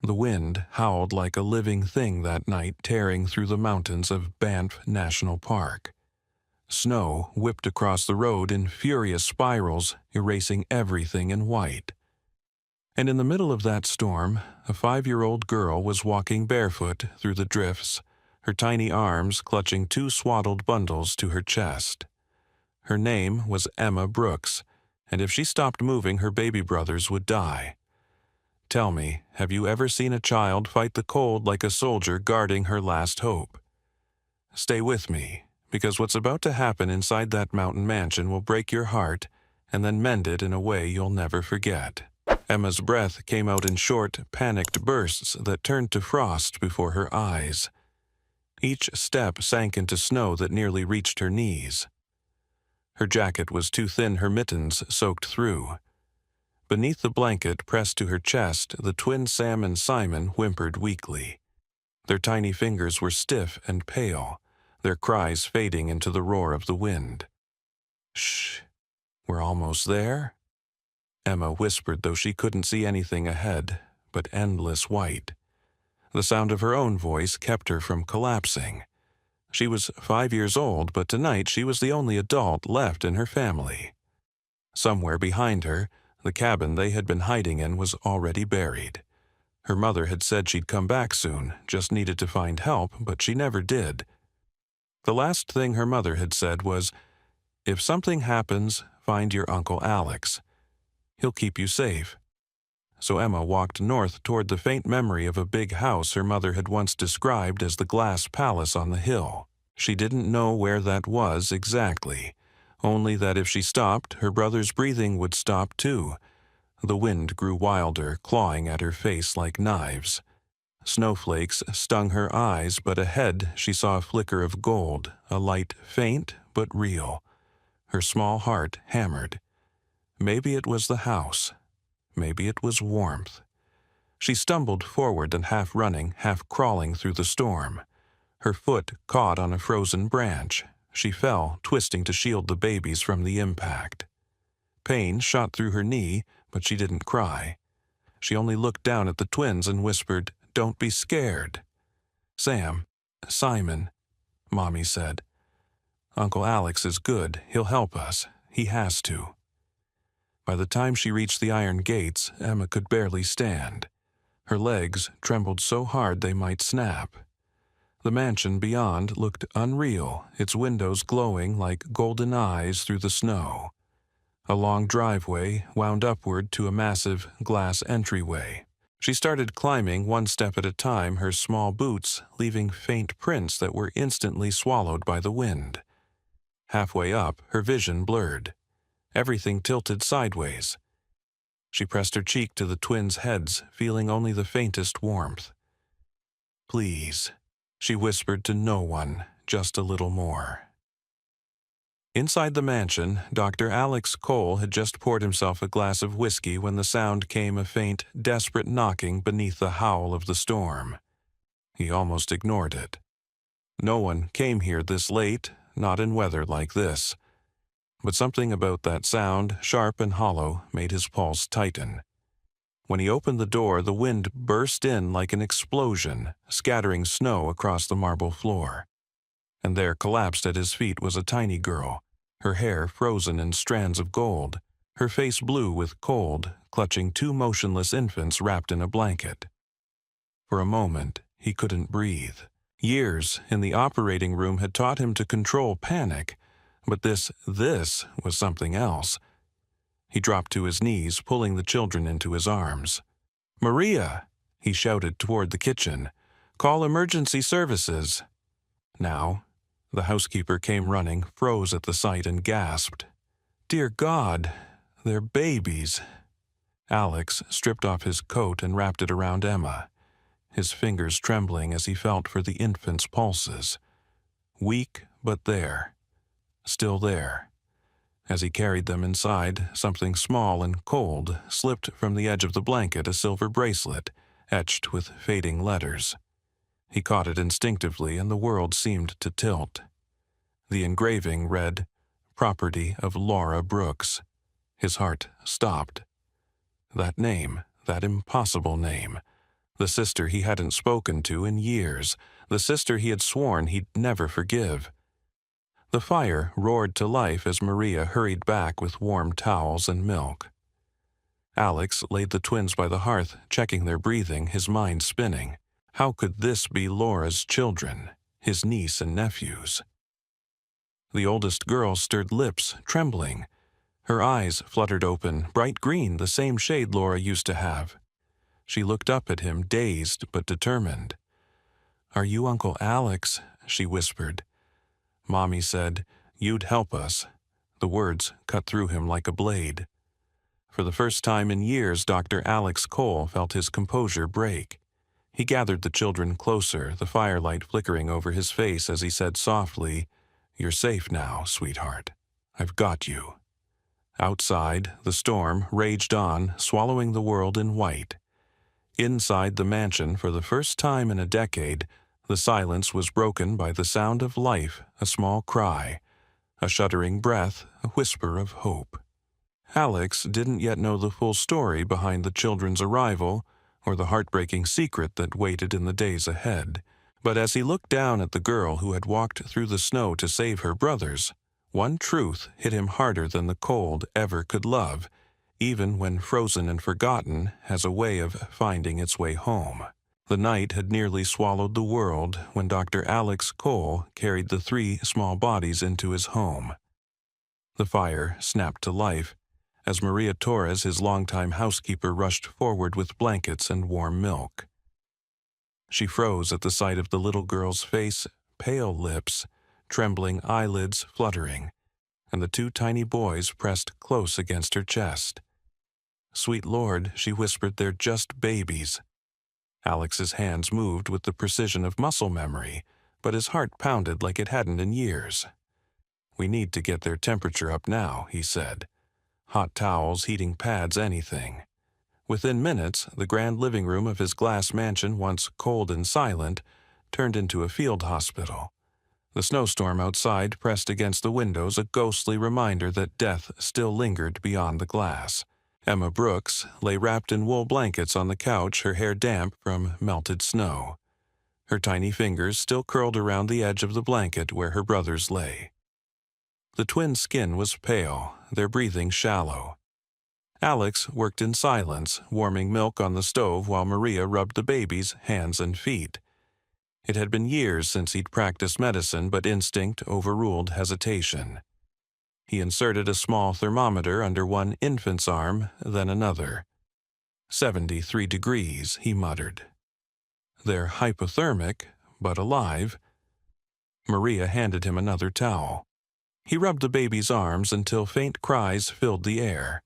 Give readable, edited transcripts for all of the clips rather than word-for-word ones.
The wind howled like a living thing that night, tearing through the mountains of Banff National Park. Snow whipped across the road in furious spirals, erasing everything in white. And in the middle of that storm, a 5-year-old girl was walking barefoot through the drifts, her tiny arms clutching 2 swaddled bundles to her chest. Her name was Emma Brooks, and if she stopped moving, her baby brothers would die. Tell me, have you ever seen a child fight the cold like a soldier guarding her last hope? Stay with me, because what's about to happen inside that mountain mansion will break your heart and then mend it in a way you'll never forget. Emma's breath came out in short, panicked bursts that turned to frost before her eyes. Each step sank into snow that nearly reached her knees. Her jacket was too thin, her mittens soaked through. Beneath the blanket pressed to her chest, the twins Sam and Simon whimpered weakly. Their tiny fingers were stiff and pale, their cries fading into the roar of the wind. "Shh, we're almost there," Emma whispered, though she couldn't see anything ahead but endless white. The sound of her own voice kept her from collapsing. She was 5 years old, but tonight she was the only adult left in her family. Somewhere behind her, the cabin they had been hiding in was already buried. Her mother had said she'd come back soon, just needed to find help, but she never did. The last thing her mother had said was, "If something happens, find your Uncle Alex. He'll keep you safe." So Emma walked north toward the faint memory of a big house her mother had once described as the glass palace on the hill. She didn't know where that was exactly, only that if she stopped, her brother's breathing would stop too. The wind grew wilder, clawing at her face like knives. Snowflakes stung her eyes, but ahead she saw a flicker of gold, a light faint but real. Her small heart hammered. Maybe it was the house. Maybe it was warmth. She stumbled forward and half running, half crawling through the storm. Her foot caught on a frozen branch. She fell, twisting to shield the babies from the impact. Pain shot through her knee, but she didn't cry. She only looked down at the twins and whispered, "Don't be scared." Simon, Mommy said. "Uncle Alex is good. He'll help us. He has to." By the time she reached the iron gates, Emma could barely stand. Her legs trembled so hard they might snap. The mansion beyond looked unreal, its windows glowing like golden eyes through the snow. A long driveway wound upward to a massive glass entryway. She started climbing one step at a time, her small boots leaving faint prints that were instantly swallowed by the wind. Halfway up, her vision blurred. Everything tilted sideways. She pressed her cheek to the twins' heads, feeling only the faintest warmth. "Please," she whispered to no one, just a little more. Inside the mansion, Dr. Alex Cole had just poured himself a glass of whiskey when the sound came, a faint, desperate knocking beneath the howl of the storm. He almost ignored it. No one came here this late, not in weather like this. But something about that sound, sharp and hollow, made his pulse tighten. When he opened the door, the wind burst in like an explosion, scattering snow across the marble floor. And there, collapsed at his feet, was a tiny girl, her hair frozen in strands of gold, her face blue with cold, clutching 2 motionless infants wrapped in a blanket. For a moment, he couldn't breathe. Years in the operating room had taught him to control panic, but this was something else. He dropped to his knees, pulling the children into his arms. "Maria!" he shouted toward the kitchen. "Call emergency services." Now, the housekeeper came running, froze at the sight, and gasped. "Dear God, they're babies." Alex stripped off his coat and wrapped it around Emma, his fingers trembling as he felt for the infant's pulses. Weak, but there. Still there. As he carried them inside, something small and cold slipped from the edge of the blanket, a silver bracelet, etched with fading letters. He caught it instinctively, and the world seemed to tilt. The engraving read, "Property of Laura Brooks." His heart stopped. That name, that impossible name, The sister he hadn't spoken to in years, the sister he had sworn he'd never forgive. The fire roared to life as Maria hurried back with warm towels and milk. Alex laid the twins by the hearth, checking their breathing, his mind spinning. How could this be Laura's children, his niece and nephews? The oldest girl stirred lips, trembling. Her eyes fluttered open, bright green, the same shade Laura used to have. She looked up at him, dazed but determined. "Are you Uncle Alex?" she whispered. Mommy said, "You'd help us." The words cut through him like a blade. For the first time in years, Dr. Alex Cole felt his composure break. He gathered the children closer, the firelight flickering over his face as he said softly, "You're safe now, sweetheart. I've got you." Outside, the storm raged on, swallowing the world in white. Inside the mansion, for the first time in a decade, the silence was broken by the sound of life, a small cry, a shuddering breath, a whisper of hope. Alex didn't yet know the full story behind the children's arrival or the heartbreaking secret that waited in the days ahead. But as he looked down at the girl who had walked through the snow to save her brothers, one truth hit him harder than the cold ever could love, even when frozen and forgotten has a way of finding its way home. The night had nearly swallowed the world when Dr. Alex Cole carried the 3 small bodies into his home. The fire snapped to life as Maria Torres, his longtime housekeeper, rushed forward with blankets and warm milk. She froze at the sight of the little girl's face, pale lips, trembling eyelids fluttering, and the 2 tiny boys pressed close against her chest. "Sweet Lord," she whispered, "they're just babies." Alex's hands moved with the precision of muscle memory, but his heart pounded like it hadn't in years. "We need to get their temperature up now," he said. Hot towels, heating pads, anything. Within minutes, the grand living room of his glass mansion, once cold and silent, turned into a field hospital. The snowstorm outside pressed against the windows, a ghostly reminder that death still lingered beyond the glass. Emma Brooks lay wrapped in wool blankets on the couch, her hair damp from melted snow. Her tiny fingers still curled around the edge of the blanket where her brothers lay. The twins' skin was pale, their breathing shallow. Alex worked in silence, warming milk on the stove while Maria rubbed the babies' hands and feet. It had been years since he'd practiced medicine, but instinct overruled hesitation. He inserted a small thermometer under one infant's arm, then another. 73 degrees, he muttered. "They're hypothermic, but alive." Maria handed him another towel. He rubbed the baby's arms until faint cries filled the air.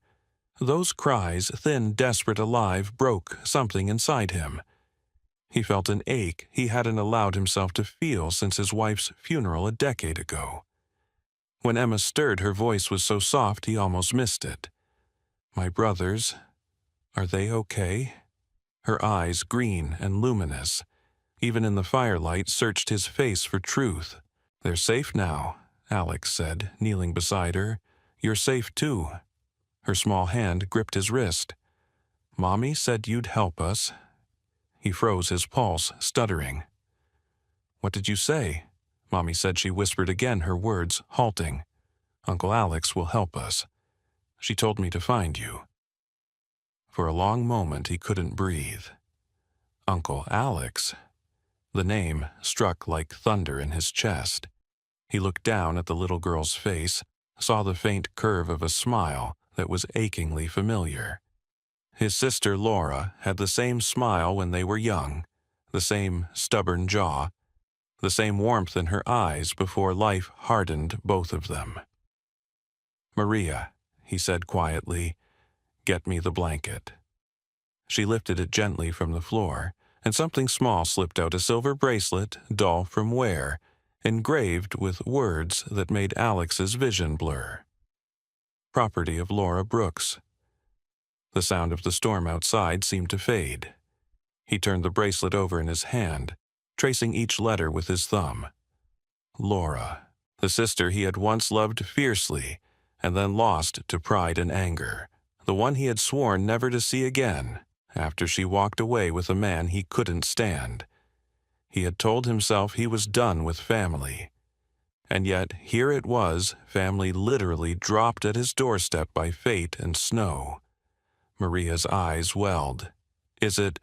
Those cries, thin, desperate, alive, broke something inside him. He felt an ache he hadn't allowed himself to feel since his wife's funeral a decade ago. When Emma stirred, her voice was so soft he almost missed it. "My brothers, are they okay?" Her eyes, green and luminous, even in the firelight, searched his face for truth. "They're safe now," Alex said, kneeling beside her. "You're safe too." Her small hand gripped his wrist. "Mommy said you'd help us." He froze his pulse, stuttering. "What did you say?" Mommy said. She whispered again, her words halting. "Uncle Alex will help us. She told me to find you." For a long moment he couldn't breathe. Uncle Alex? The name struck like thunder in his chest. He looked down at the little girl's face, saw the faint curve of a smile that was achingly familiar. His sister Laura had the same smile when they were young, the same stubborn jaw, the same warmth in her eyes before life hardened both of them. "Maria," he said quietly, "get me the blanket." She lifted it gently from the floor, and something small slipped out, a silver bracelet, dull from wear, engraved with words that made Alex's vision blur. "Property of Laura Brooks." The sound of the storm outside seemed to fade. He turned the bracelet over in his hand, tracing each letter with his thumb. Laura, the sister he had once loved fiercely, and then lost to pride and anger, the one he had sworn never to see again, after she walked away with a man he couldn't stand. He had told himself he was done with family. And yet here it was, family literally dropped at his doorstep by fate and snow. Maria's eyes welled. Is it?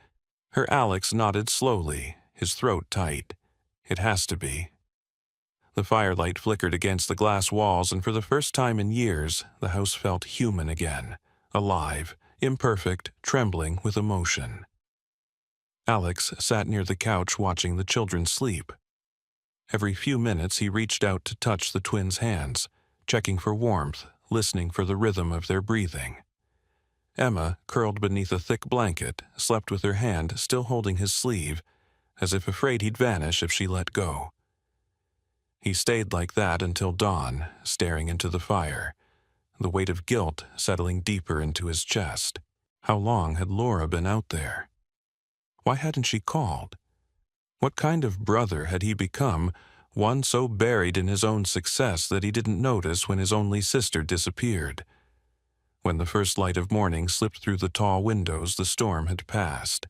Her Alex nodded slowly, his throat tight. It has to be. The firelight flickered against the glass walls, and for the first time in years, the house felt human again, alive, imperfect, trembling with emotion. Alex sat near the couch watching the children sleep. Every few minutes he reached out to touch the twins' hands, checking for warmth, listening for the rhythm of their breathing. Emma, curled beneath a thick blanket, slept with her hand still holding his sleeve, as if afraid he'd vanish if she let go. He stayed like that until dawn, staring into the fire, the weight of guilt settling deeper into his chest. How long had Laura been out there? Why hadn't she called? What kind of brother had he become, one so buried in his own success that he didn't notice when his only sister disappeared? When the first light of morning slipped through the tall windows, the storm had passed.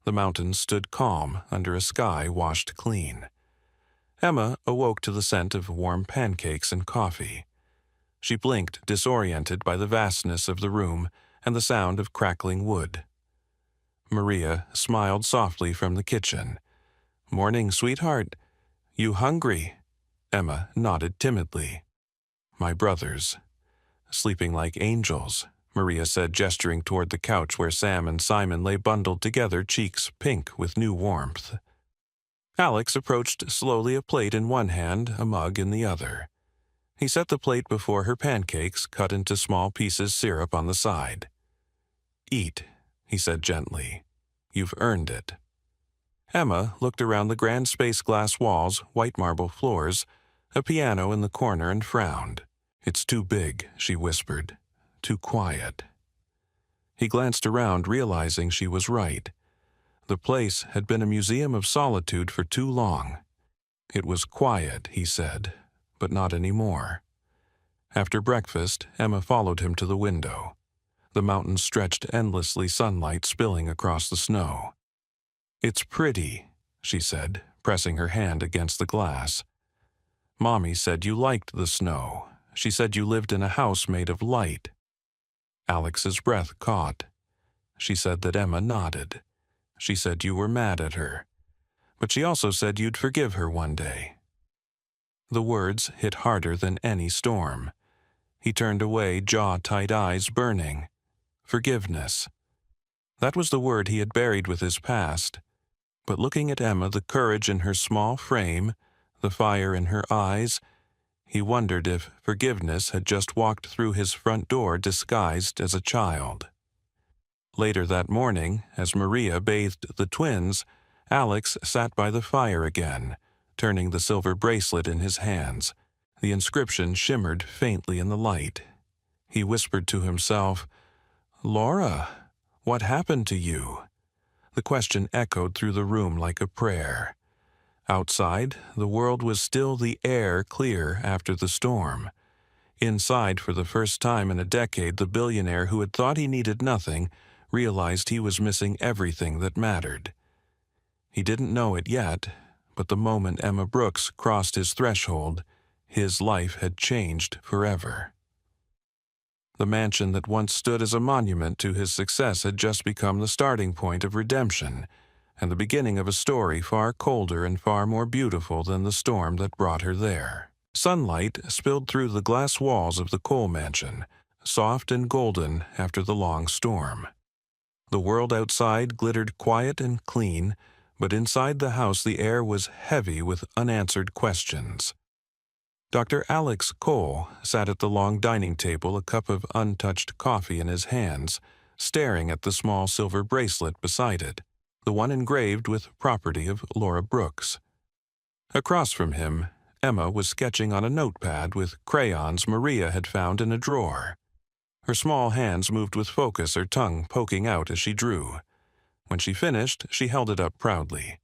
The mountains stood calm under a sky washed clean. Emma awoke to the scent of warm pancakes and coffee. She blinked, disoriented by the vastness of the room and the sound of crackling wood. Maria smiled softly from the kitchen. "Morning, sweetheart. You hungry?" Emma nodded timidly. "My brothers. Sleeping like angels," Maria said, gesturing toward the couch where Sam and Simon lay bundled together, cheeks pink with new warmth. Alex approached slowly, a plate in one hand, a mug in the other. He set the plate before her, pancakes cut into small pieces, syrup on the side. "Eat," he said gently. "You've earned it." Emma looked around the grand space glass walls, white marble floors, a piano in the corner, and frowned. "It's too big," she whispered. "Too quiet." He glanced around, realizing she was right. The place had been a museum of solitude for too long. It was quiet, he said, but not anymore. After breakfast, Emma followed him to the window. The mountains stretched endlessly, sunlight spilling across the snow. "It's pretty," she said, pressing her hand against the glass. "Mommy said you liked the snow. She said you lived in a house made of light." Alex's breath caught. She said that Emma nodded. She said you were mad at her. But she also said you'd forgive her one day. The words hit harder than any storm. He turned away, jaw-tight, eyes burning. Forgiveness. That was the word he had buried with his past. But looking at Emma, the courage in her small frame, the fire in her eyes, he wondered if forgiveness had just walked through his front door disguised as a child. Later that morning, as Maria bathed the twins, Alex sat by the fire again, turning the silver bracelet in his hands. The inscription shimmered faintly in the light. He whispered to himself, "Laura, what happened to you?" The question echoed through the room like a prayer. Outside, the world was still, the air clear after the storm. Inside, for the first time in a decade, the billionaire who had thought he needed nothing realized he was missing everything that mattered. He didn't know it yet, but the moment Emma Brooks crossed his threshold, his life had changed forever. The mansion that once stood as a monument to his success had just become the starting point of redemption, and the beginning of a story far colder and far more beautiful than the storm that brought her there. Sunlight spilled through the glass walls of the coal mansion, soft and golden after the long storm. The world outside glittered quiet and clean, but inside the house the air was heavy with unanswered questions. Dr. Alex Cole sat at the long dining table, a cup of untouched coffee in his hands, staring at the small silver bracelet beside it, the one engraved with property of Laura Brooks. Across from him, Emma was sketching on a notepad with crayons Maria had found in a drawer. Her small hands moved with focus, her tongue poking out as she drew. When she finished, she held it up proudly.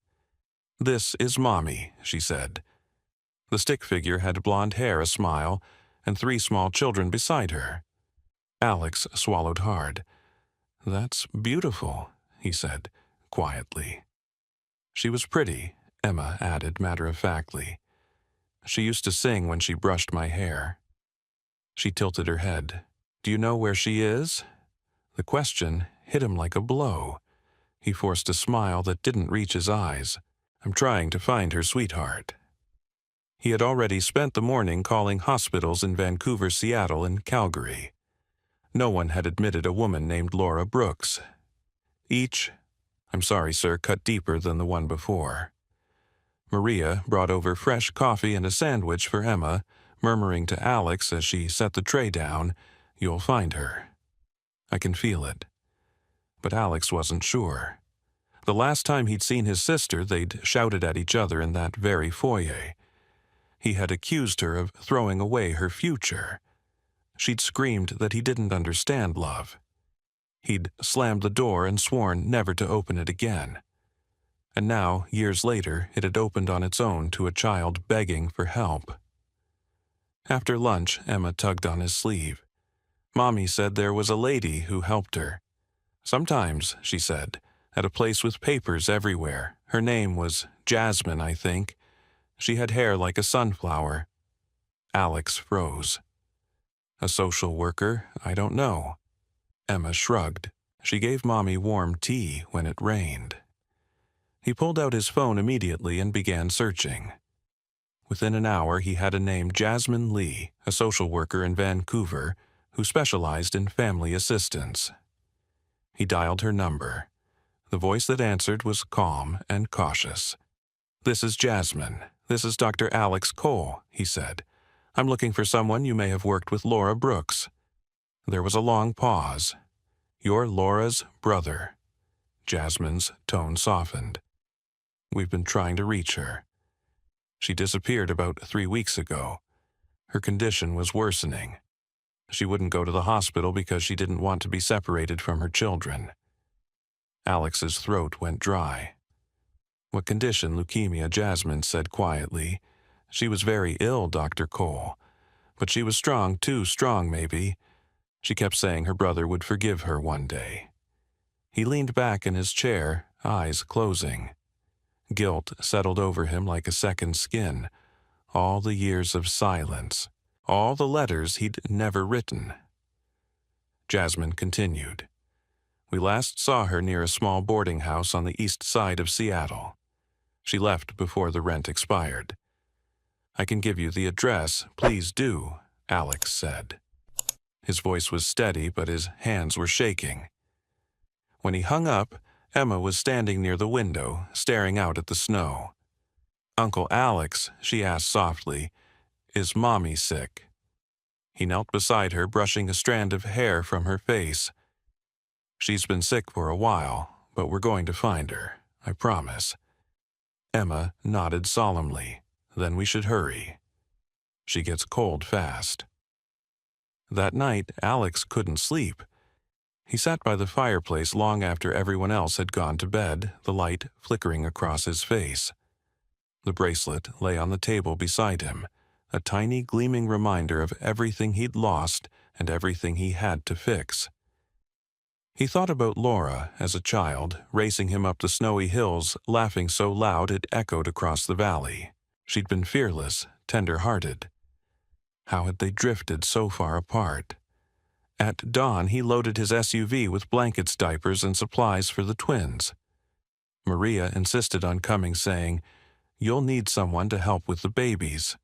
"This is Mommy," she said. The stick figure had blonde hair, a smile, and 3 small children beside her. Alex swallowed hard. "That's beautiful," he said, quietly. She was pretty, Emma added matter-of-factly. She used to sing when she brushed my hair. She tilted her head. Do you know where she is? The question hit him like a blow. He forced a smile that didn't reach his eyes. I'm trying to find her, sweetheart. He had already spent the morning calling hospitals in Vancouver, Seattle, and Calgary. No one had admitted a woman named Laura Brooks. Each, I'm sorry, sir, cut deeper than the one before. Maria brought over fresh coffee and a sandwich for Emma, murmuring to Alex as she set the tray down, "You'll find her." I can feel it. But Alex wasn't sure. The last time he'd seen his sister, they'd shouted at each other in that very foyer. He had accused her of throwing away her future. She'd screamed that he didn't understand love. He'd slammed the door and sworn never to open it again. And now, years later, it had opened on its own to a child begging for help. After lunch, Emma tugged on his sleeve. Mommy said there was a lady who helped her. Sometimes, she said, at a place with papers everywhere. Her name was Jasmine, I think. She had hair like a sunflower. Alex froze. A social worker? I don't know. Emma shrugged. She gave Mommy warm tea when it rained. He pulled out his phone immediately and began searching. Within an hour, he had a name, Jasmine Lee, a social worker in Vancouver who specialized in family assistance. He dialed her number. The voice that answered was calm and cautious. "This is Jasmine. This is Dr. Alex Cole," he said. "I'm looking for someone you may have worked with, Laura Brooks." There was a long pause. "You're Laura's brother." Jasmine's tone softened. "We've been trying to reach her. She disappeared about 3 weeks ago. Her condition was worsening. She wouldn't go to the hospital because she didn't want to be separated from her children." Alex's throat went dry. "What condition? Leukemia," Jasmine said quietly. "She was very ill, Dr. Cole. But she was strong, too strong, maybe. She kept saying her brother would forgive her one day." He leaned back in his chair, eyes closing. Guilt settled over him like a second skin. All the years of silence. All the letters he'd never written. Jasmine continued. "We last saw her near a small boarding house on the east side of Seattle. She left before the rent expired." "I can give you the address. Please do," Alex said. His voice was steady, but his hands were shaking. When he hung up, Emma was standing near the window, staring out at the snow. "Uncle Alex," she asked softly, "is Mommy sick?" He knelt beside her, brushing a strand of hair from her face. "She's been sick for a while, but we're going to find her, I promise." Emma nodded solemnly. "Then we should hurry. She gets cold fast." That night, Alex couldn't sleep. He sat by the fireplace long after everyone else had gone to bed, the light flickering across his face. The bracelet lay on the table beside him, a tiny gleaming reminder of everything he'd lost and everything he had to fix. He thought about Laura as a child, racing him up the snowy hills, laughing so loud it echoed across the valley. She'd been fearless, tender-hearted. How had they drifted so far apart? At dawn, he loaded his SUV with blankets, diapers, and supplies for the twins. Maria insisted on coming, saying, "You'll need someone to help with the babies."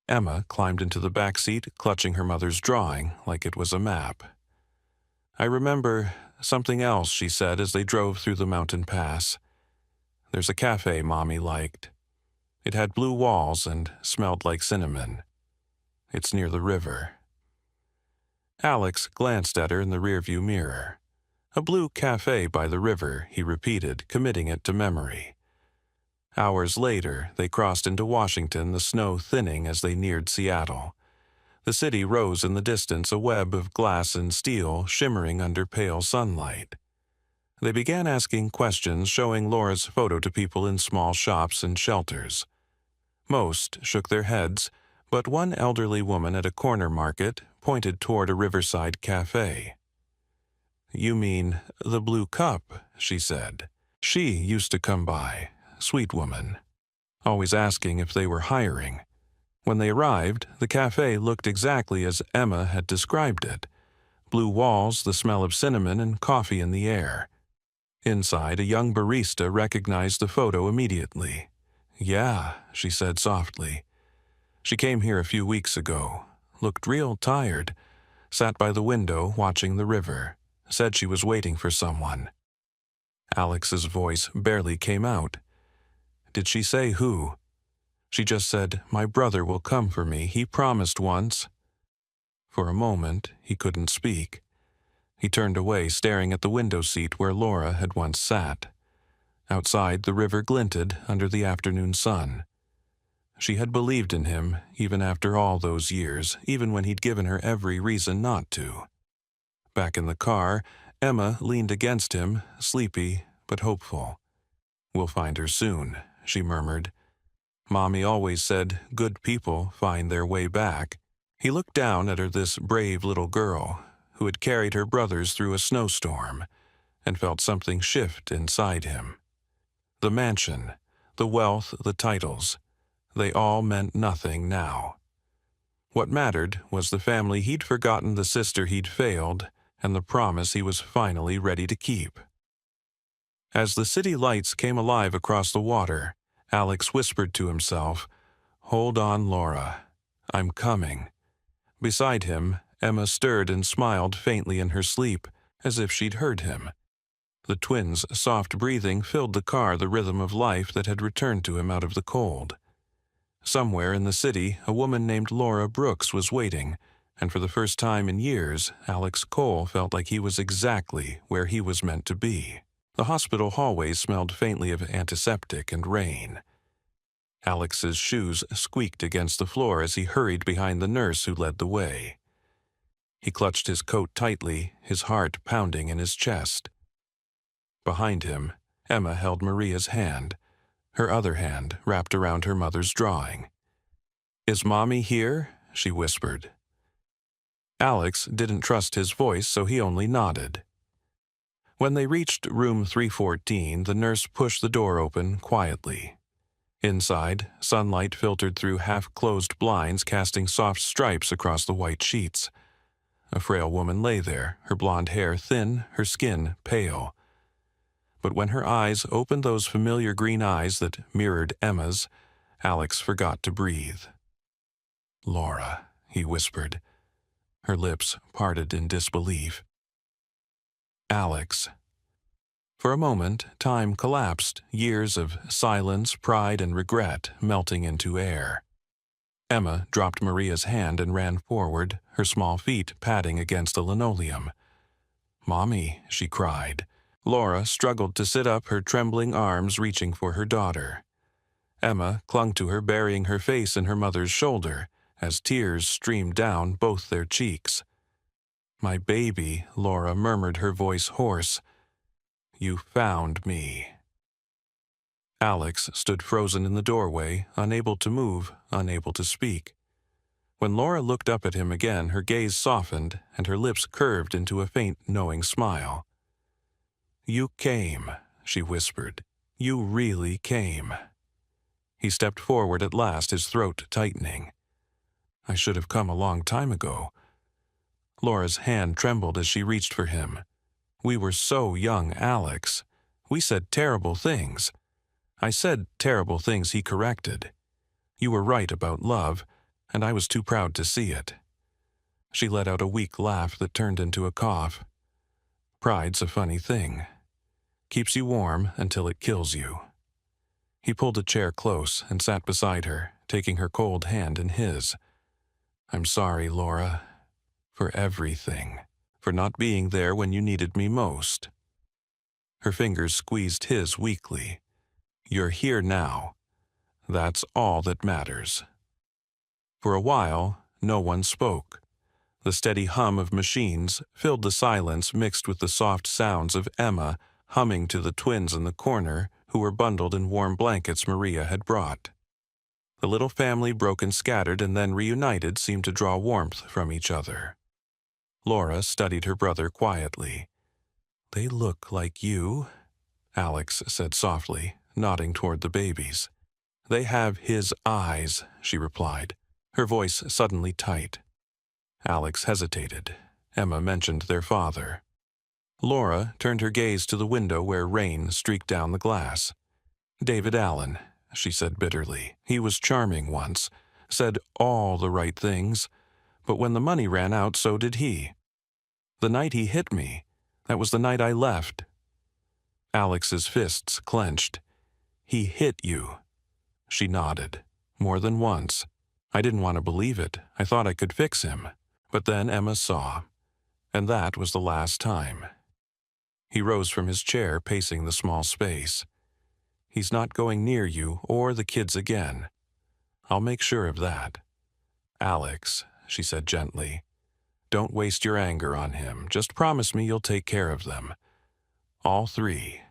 Emma climbed into the back seat, clutching her mother's drawing like it was a map. "I remember something else," she said as they drove through the mountain pass. "There's a cafe Mommy liked. It had blue walls and smelled like cinnamon. It's near the river." Alex glanced at her in the rearview mirror. "A blue cafe by the river," he repeated, committing it to memory. Hours later, they crossed into Washington, the snow thinning as they neared Seattle. The city rose in the distance, a web of glass and steel shimmering under pale sunlight. They began asking questions, showing Laura's photo to people in small shops and shelters. Most shook their heads, but one elderly woman at a corner market pointed toward a riverside cafe. You mean the Blue Cup, she said. She used to come by, sweet woman, always asking if they were hiring. When they arrived, the cafe looked exactly as Emma had described it. Blue walls, the smell of cinnamon, and coffee in the air. Inside, a young barista recognized the photo immediately. Yeah, she said softly. She came here a few weeks ago. Looked real tired. Sat by the window watching the river. Said she was waiting for someone. Alex's voice barely came out. Did she say who? She just said, my brother will come for me. He promised once. For a moment, he couldn't speak. He turned away, staring at the window seat where Laura had once sat. Outside, the river glinted under the afternoon sun. She had believed in him, even after all those years, even when he'd given her every reason not to. Back in the car, Emma leaned against him, sleepy but hopeful. We'll find her soon, she murmured. Mommy always said good people find their way back. He looked down at her, this brave little girl, who had carried her brothers through a snowstorm, and felt something shift inside him. The mansion, the wealth, the titles, they all meant nothing now. What mattered was the family he'd forgotten, the sister he'd failed, and the promise he was finally ready to keep. As the city lights came alive across the water, Alex whispered to himself, Hold on, Laura. I'm coming. Beside him, Emma stirred and smiled faintly in her sleep, as if she'd heard him. The twins' soft breathing filled the car, the rhythm of life that had returned to him out of the cold. Somewhere in the city, a woman named Laura Brooks was waiting, and for the first time in years, Alex Cole felt like he was exactly where he was meant to be. The hospital hallways smelled faintly of antiseptic and rain. Alex's shoes squeaked against the floor as he hurried behind the nurse who led the way. He clutched his coat tightly, his heart pounding in his chest. Behind him, Emma held Maria's hand, her other hand wrapped around her mother's drawing. Is Mommy here? She whispered. Alex didn't trust his voice, so he only nodded. When they reached room 314, the nurse pushed the door open quietly. Inside, sunlight filtered through half-closed blinds, casting soft stripes across the white sheets. A frail woman lay there, her blonde hair thin, her skin pale. But when her eyes opened, those familiar green eyes that mirrored Emma's, Alex forgot to breathe. Laura, he whispered. Her lips parted in disbelief. Alex. For a moment, time collapsed, years of silence, pride, and regret melting into air. Emma dropped Maria's hand and ran forward, her small feet padding against the linoleum. Mommy, she cried. Laura struggled to sit up, her trembling arms reaching for her daughter. Emma clung to her, burying her face in her mother's shoulder, as tears streamed down both their cheeks. My baby, Laura murmured, her voice hoarse. You found me. Alex stood frozen in the doorway, unable to move, unable to speak. When Laura looked up at him again, her gaze softened and her lips curved into a faint, knowing smile. You came, she whispered. You really came. He stepped forward at last, his throat tightening. I should have come a long time ago. Laura's hand trembled as she reached for him. We were so young, Alex. We said terrible things. I said terrible things he corrected. You were right about love, and I was too proud to see it. She let out a weak laugh that turned into a cough. Pride's a funny thing. Keeps you warm until it kills you. He pulled a chair close and sat beside her, taking her cold hand in his. I'm sorry, Laura, for everything, for not being there when you needed me most. Her fingers squeezed his weakly. You're here now. That's all that matters. For a while, no one spoke. The steady hum of machines filled the silence, mixed with the soft sounds of Emma humming to the twins in the corner who were bundled in warm blankets Maria had brought. The little family, broken, scattered, and then reunited, seemed to draw warmth from each other. Laura studied her brother quietly. They look like you, Alex said softly, nodding toward the babies. They have his eyes, she replied, her voice suddenly tight. Alex hesitated. Emma mentioned their father. Laura turned her gaze to the window where rain streaked down the glass. David Allen, she said bitterly. He was charming once, said all the right things, but when the money ran out, so did he. The night he hit me, that was the night I left. Alex's fists clenched. He hit you. She nodded. More than once. I didn't want to believe it. I thought I could fix him. But then Emma saw. And that was the last time. He rose from his chair, pacing the small space. He's not going near you or the kids again. I'll make sure of that. Alex, she said gently, don't waste your anger on him. Just promise me you'll take care of them. All three.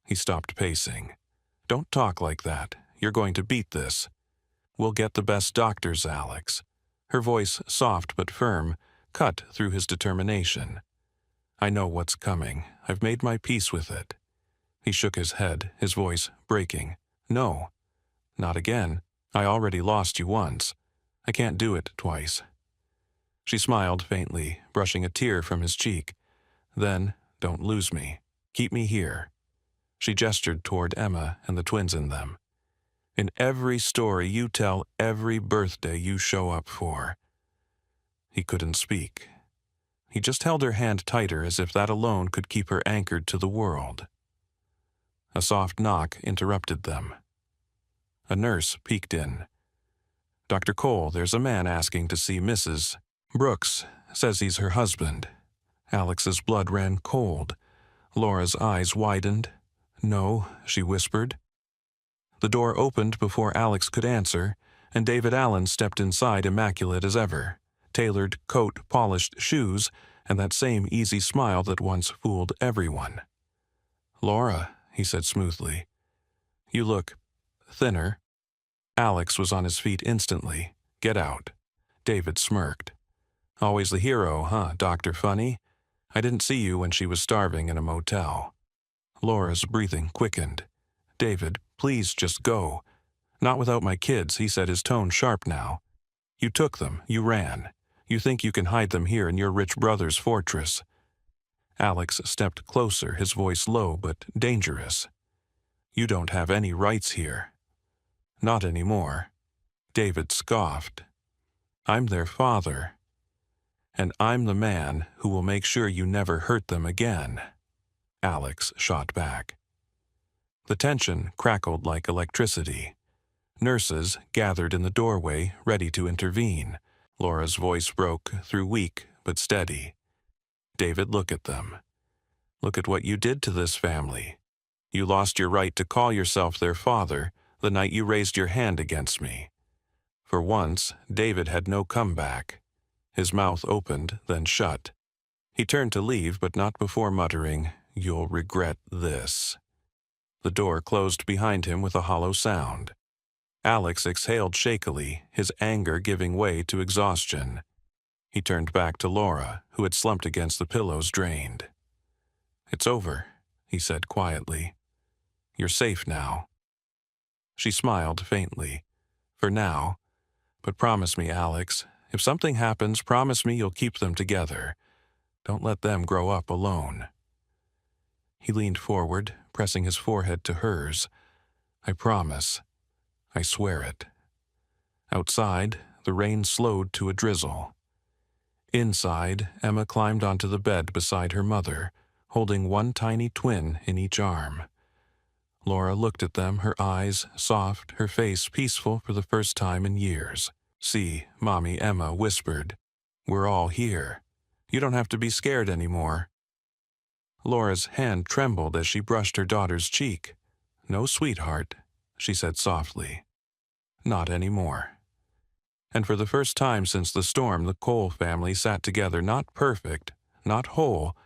He stopped pacing. Don't talk like that. You're going to beat this. We'll get the best doctors, Alex. Her voice, soft but firm, cut through his determination. I know what's coming. I've made my peace with it. He shook his head, his voice breaking. No, not again. I already lost you once. I can't do it twice. She smiled faintly, brushing a tear from his cheek. Then, don't lose me. Keep me here. She gestured toward Emma and the twins in them. In every story you tell, every birthday you show up for. He couldn't speak. He just held her hand tighter as if that alone could keep her anchored to the world. A soft knock interrupted them. A nurse peeked in. Dr. Cole, there's a man asking to see Mrs. Brooks. Says he's her husband. Alex's blood ran cold. Laura's eyes widened. No, she whispered. The door opened before Alex could answer, and David Allen stepped inside immaculate as ever. Tailored coat, polished shoes, and that same easy smile that once fooled everyone. Laura, he said smoothly, you look thinner. Alex was on his feet instantly. Get out. David smirked. Always the hero, huh, Dr. Funny? I didn't see you when she was starving in a motel. Laura's breathing quickened. David, please just go. Not without my kids, he said, his tone sharp now. You took them, you ran. You think you can hide them here in your rich brother's fortress. Alex stepped closer, his voice low but dangerous. You don't have any rights here. Not anymore. David scoffed. I'm their father. And I'm the man who will make sure you never hurt them again. Alex shot back. The tension crackled like electricity. Nurses gathered in the doorway, ready to intervene. Laura's voice broke through weak but steady. David, look at them. Look at what you did to this family. You lost your right to call yourself their father the night you raised your hand against me. For once, David had no comeback. His mouth opened, then shut. He turned to leave, but not before muttering, "You'll regret this." The door closed behind him with a hollow sound. Alex exhaled shakily, his anger giving way to exhaustion. He turned back to Laura, who had slumped against the pillows, drained. "It's over," he said quietly. "You're safe now." She smiled faintly. "For now. But promise me, Alex, if something happens, promise me you'll keep them together. Don't let them grow up alone." He leaned forward, pressing his forehead to hers. "I promise. I swear it." Outside, the rain slowed to a drizzle. Inside, Emma climbed onto the bed beside her mother, holding one tiny twin in each arm. Laura looked at them, her eyes soft, her face peaceful for the first time in years. "See," Mommy Emma whispered. "We're all here. You don't have to be scared anymore." Laura's hand trembled as she brushed her daughter's cheek. "No, sweetheart," she said softly. "Not anymore." And for the first time since the storm, the Cole family sat together, not perfect, not whole,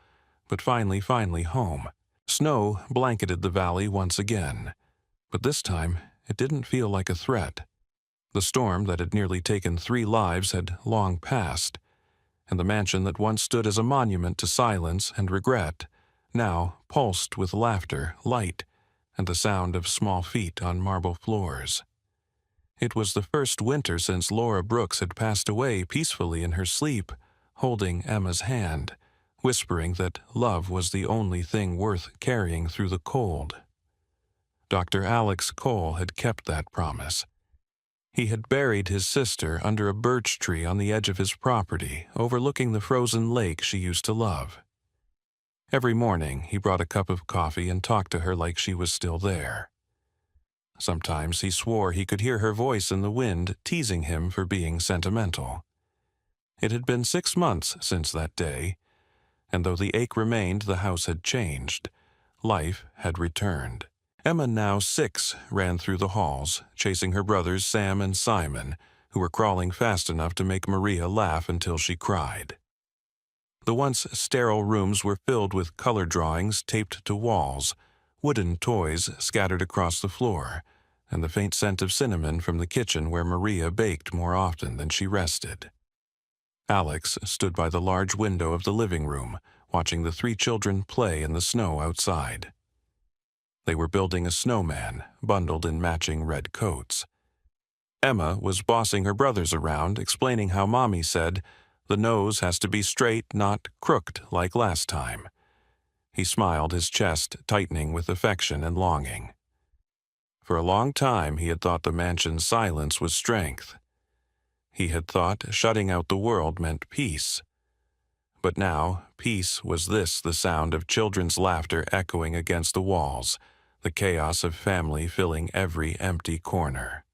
but finally home. Snow blanketed the valley once again, but this time it didn't feel like a threat. The storm that had nearly taken 3 lives had long passed, and the mansion that once stood as a monument to silence and regret now pulsed with laughter, light, and the sound of small feet on marble floors. It was the first winter since Laura Brooks had passed away peacefully in her sleep, holding Emma's hand, whispering that love was the only thing worth carrying through the cold. Dr. Alex Cole had kept that promise. He had buried his sister under a birch tree on the edge of his property, overlooking the frozen lake she used to love. Every morning he brought a cup of coffee and talked to her like she was still there. Sometimes he swore he could hear her voice in the wind teasing him for being sentimental. It had been 6 months since that day, and though the ache remained, the house had changed. Life had returned. Emma, now 6, ran through the halls, chasing her brothers Sam and Simon, who were crawling fast enough to make Maria laugh until she cried. The once sterile rooms were filled with color drawings taped to walls, wooden toys scattered across the floor, and the faint scent of cinnamon from the kitchen where Maria baked more often than she rested. Alex stood by the large window of the living room, watching the 3 children play in the snow outside. They were building a snowman, bundled in matching red coats. Emma was bossing her brothers around, explaining how Mommy said, "The nose has to be straight, not crooked like last time." He smiled, his chest tightening with affection and longing. For a long time he had thought the mansion's silence was strength. He had thought shutting out the world meant peace. But now, peace was this, the sound of children's laughter echoing against the walls, the chaos of family filling every empty corner.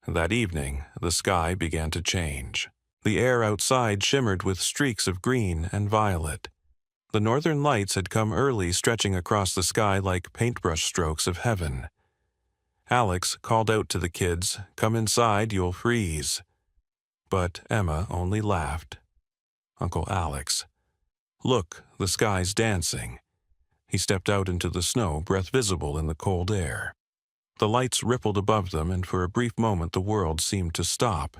That evening, the sky began to change. The air outside shimmered with streaks of green and violet. The northern lights had come early, stretching across the sky like paintbrush strokes of heaven. Alex called out to the kids, "Come inside, you'll freeze." But Emma only laughed. "Uncle Alex, look, the sky's dancing." He stepped out into the snow, breath visible in the cold air. The lights rippled above them, and for a brief moment the world seemed to stop.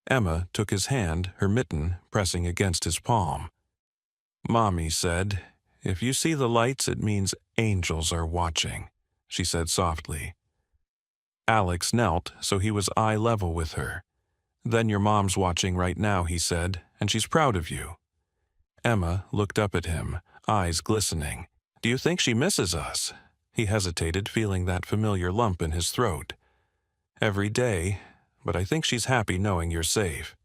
Emma took his hand, her mitten pressing against his palm. "Mommy said, if you see the lights, it means angels are watching," she said softly. Alex knelt so he was eye level with her. "Then your mom's watching right now," he said, "and she's proud of you." Emma looked up at him, eyes glistening. "Do you think she misses us?" He hesitated, feeling that familiar lump in his throat. "Every day, but I think she's happy knowing you're safe."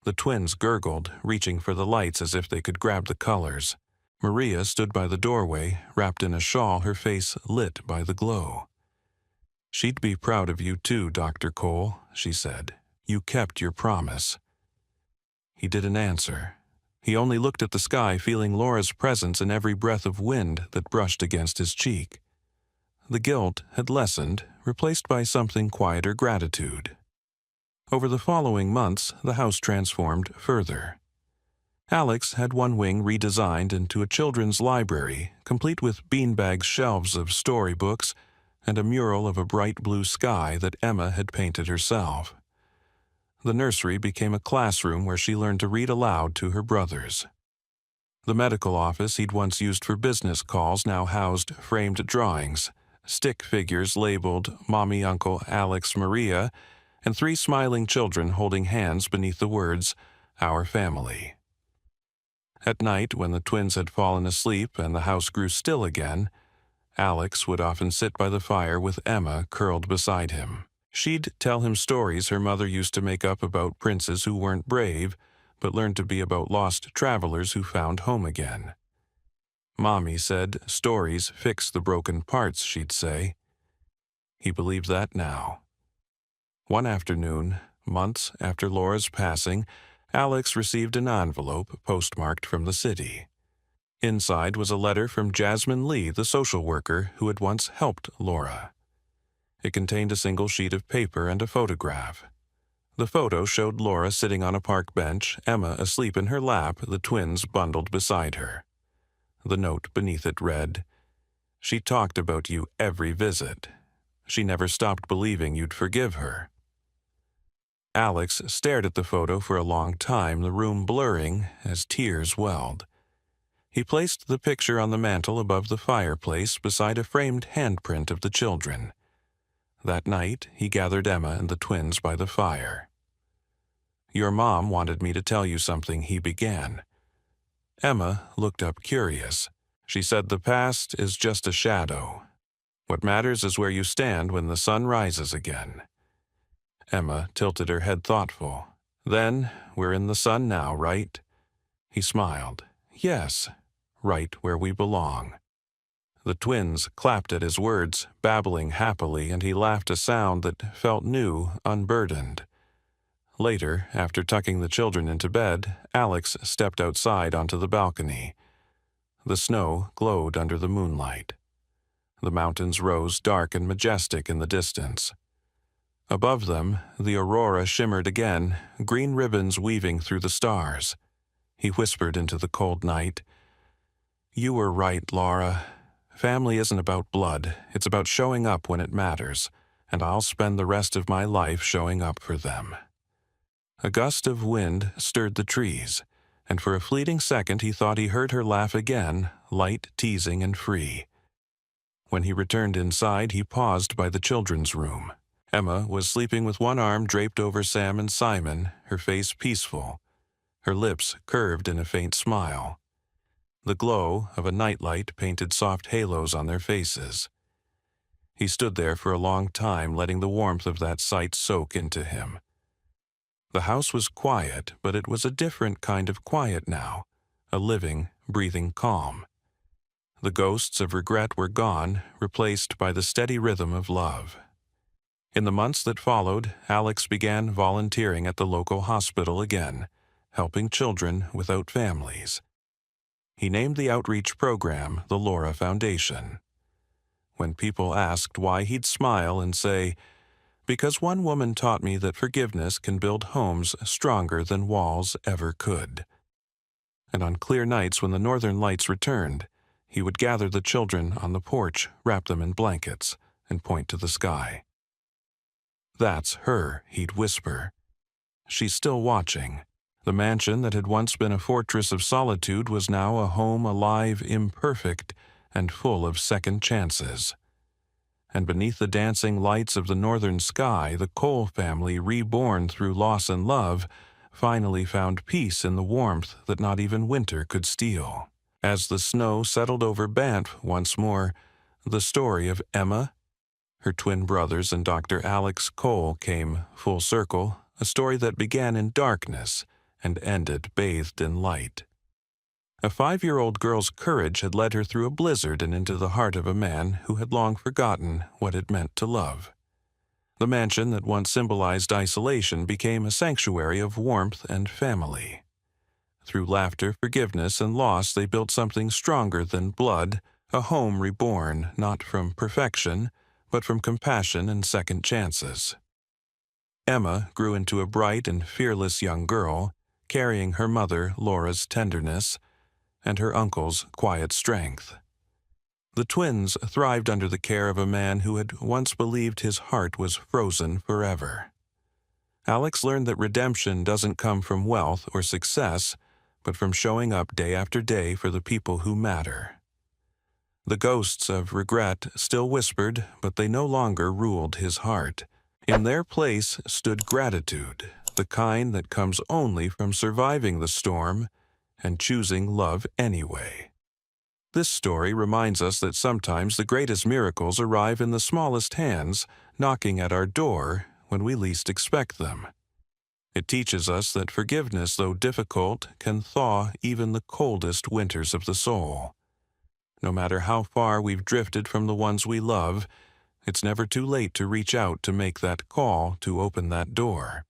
The twins gurgled, reaching for the lights as if they could grab the colors. Maria stood by the doorway, wrapped in a shawl, her face lit by the glow. "She'd be proud of you too, Dr. Cole," she said. "You kept your promise." He didn't answer. He only looked at the sky, feeling Laura's presence in every breath of wind that brushed against his cheek. The guilt had lessened, replaced by something quieter gratitude. Over the following months, the house transformed further. Alex had one wing redesigned into a children's library, complete with beanbag shelves of storybooks and a mural of a bright blue sky that Emma had painted herself. The nursery became a classroom where she learned to read aloud to her brothers. The medical office he'd once used for business calls now housed framed drawings, stick figures labeled Mommy, Uncle, Alex, Maria, and 3 smiling children holding hands beneath the words, "Our Family." At night, when the twins had fallen asleep and the house grew still again, Alex would often sit by the fire with Emma curled beside him. She'd tell him stories her mother used to make up about princes who weren't brave, but learned to be about lost travelers who found home again. Mommy said stories fix the broken parts, she'd say. He believed that now. One afternoon, months after Laura's passing, Alex received an envelope postmarked from the city. Inside was a letter from Jasmine Lee, the social worker who had once helped Laura. It contained a single sheet of paper and a photograph. The photo showed Laura sitting on a park bench, Emma asleep in her lap, the twins bundled beside her. The note beneath it read, "She talked about you every visit. She never stopped believing you'd forgive her." Alex stared at the photo for a long time, the room blurring as tears welled. He placed the picture on the mantel above the fireplace beside a framed handprint of the children. That night, he gathered Emma and the twins by the fire. "Your mom wanted me to tell you something," he began. Emma looked up curious. She said, "The past is just a shadow. What matters is where you stand when the sun rises again." Emma tilted her head thoughtful. "Then, we're in the sun now, right?" He smiled. "Yes, right where we belong." The twins clapped at his words, babbling happily, and he laughed a sound that felt new, unburdened. Later, after tucking the children into bed, Alex stepped outside onto the balcony. The snow glowed under the moonlight. The mountains rose dark and majestic in the distance. Above them, the aurora shimmered again, green ribbons weaving through the stars. He whispered into the cold night, "You were right, Laura. Family isn't about blood, it's about showing up when it matters, and I'll spend the rest of my life showing up for them." A gust of wind stirred the trees, and for a fleeting second he thought he heard her laugh again, light, teasing, and free. When he returned inside, he paused by the children's room. Emma was sleeping with one arm draped over Sam and Simon, her face peaceful, her lips curved in a faint smile. The glow of a nightlight painted soft halos on their faces. He stood there for a long time, letting the warmth of that sight soak into him. The house was quiet, but it was a different kind of quiet now, a living, breathing calm. The ghosts of regret were gone, replaced by the steady rhythm of love. In the months that followed, Alex began volunteering at the local hospital again, helping children without families. He named the outreach program the Laura Foundation. When people asked why, he'd smile and say, "Because one woman taught me that forgiveness can build homes stronger than walls ever could." And on clear nights when the northern lights returned, he would gather the children on the porch, wrap them in blankets, and point to the sky. "That's her," he'd whisper. "She's still watching." The mansion that had once been a fortress of solitude was now a home alive, imperfect, and full of second chances. And beneath the dancing lights of the northern sky, the Cole family, reborn through loss and love, finally found peace in the warmth that not even winter could steal. As the snow settled over Banff once more, the story of Emma, her twin brothers, and Dr. Alex Cole came full circle, a story that began in darkness and ended bathed in light. A 5-year-old girl's courage had led her through a blizzard and into the heart of a man who had long forgotten what it meant to love. The mansion that once symbolized isolation became a sanctuary of warmth and family. Through laughter, forgiveness, and loss, they built something stronger than blood, a home reborn not from perfection, but from compassion and second chances. Emma grew into a bright and fearless young girl, carrying her mother, Laura's tenderness, and her uncle's quiet strength. The twins thrived under the care of a man who had once believed his heart was frozen forever. Alex learned that redemption doesn't come from wealth or success, but from showing up day after day for the people who matter. The ghosts of regret still whispered, but they no longer ruled his heart. In their place stood gratitude, the kind that comes only from surviving the storm and choosing love anyway. This story reminds us that sometimes the greatest miracles arrive in the smallest hands, knocking at our door when we least expect them. It teaches us that forgiveness, though difficult, can thaw even the coldest winters of the soul. No matter how far we've drifted from the ones we love, it's never too late to reach out to make that call, to open that door.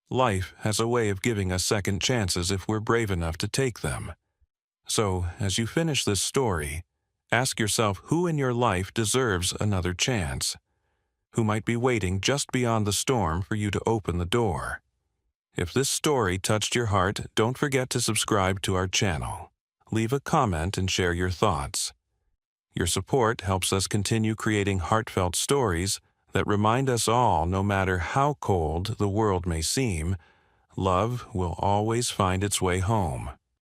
Life has a way of giving us second chances if we're brave enough to take them. So, as you finish this story, ask yourself who in your life deserves another chance, who might be waiting just beyond the storm for you to open the door. If this story touched your heart, don't forget to subscribe to our channel. Leave a comment and share your thoughts. Your support helps us continue creating heartfelt stories that remind us all, no matter how cold the world may seem, love will always find its way home.